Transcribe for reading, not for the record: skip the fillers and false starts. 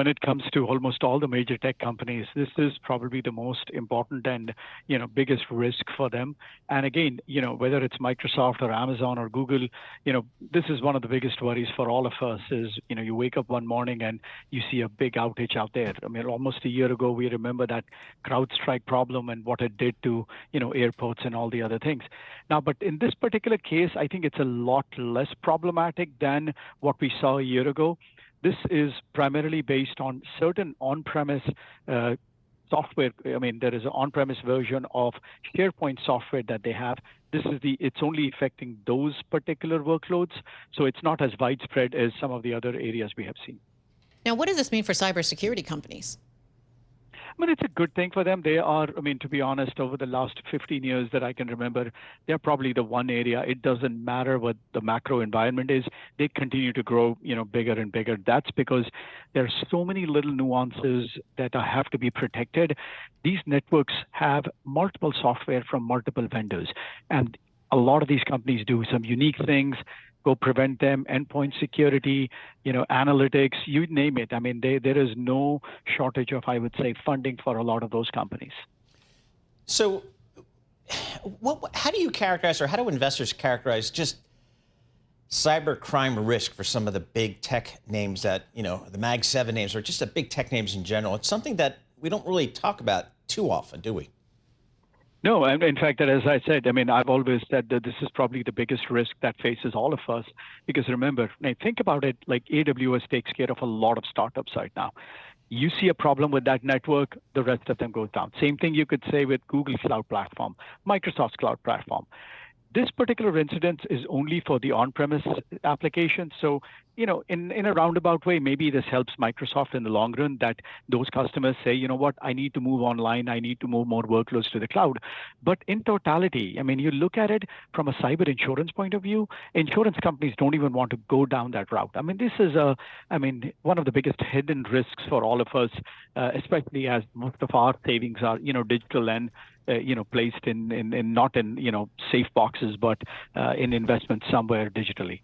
when it comes to almost all the major tech companies, this is probably the most important and biggest risk for them. And again, whether it's Microsoft or Amazon or Google, this is one of the biggest worries for all of us. Is you wake up one morning and you see a big outage out there. I mean, almost a year ago, we remember that CrowdStrike problem and what it did to airports and all the other things. Now, but in this particular case, I think it's a lot less problematic than what we saw a year ago. This is primarily based on certain on-premise software. I mean, there is an on-premise version of SharePoint software that they have. It's only affecting those particular workloads, so it's not as widespread as some of the other areas we have seen. Now, what does this mean for cybersecurity companies? I mean, it's a good thing for them. They are, I mean, to be honest, over the last 15 years that I can remember, they're probably the one area. It doesn't matter what the macro environment is. They continue to grow, bigger and bigger. That's because there are so many little nuances that have to be protected. These networks have multiple software from multiple vendors. And a lot of these companies do some unique things. Go prevent them, endpoint security, analytics, you name it. I mean, there is no shortage of, I would say, funding for a lot of those companies. So how do you characterize, or how do investors characterize just cyber crime risk for some of the big tech names that, the Mag 7 names, or just the big tech names in general? It's something that we don't really talk about too often, do we? No, and in fact, as I said, I mean, I've always said that this is probably the biggest risk that faces all of us. Because remember, now think about it, like AWS takes care of a lot of startups right now. You see a problem with that network, the rest of them goes down. Same thing you could say with Google's cloud platform, Microsoft's cloud platform. This particular incident is only for the on-premise application. So, in a roundabout way, maybe this helps Microsoft in the long run, that those customers say, you know what, I need to move online, I need to move more workloads to the cloud. But in totality, I mean, you look at it from a cyber insurance point of view, insurance companies don't even want to go down that route. I mean, this is one of the biggest hidden risks for all of us, especially as most of our savings are, digital and placed in not in safe boxes, but in investments somewhere digitally.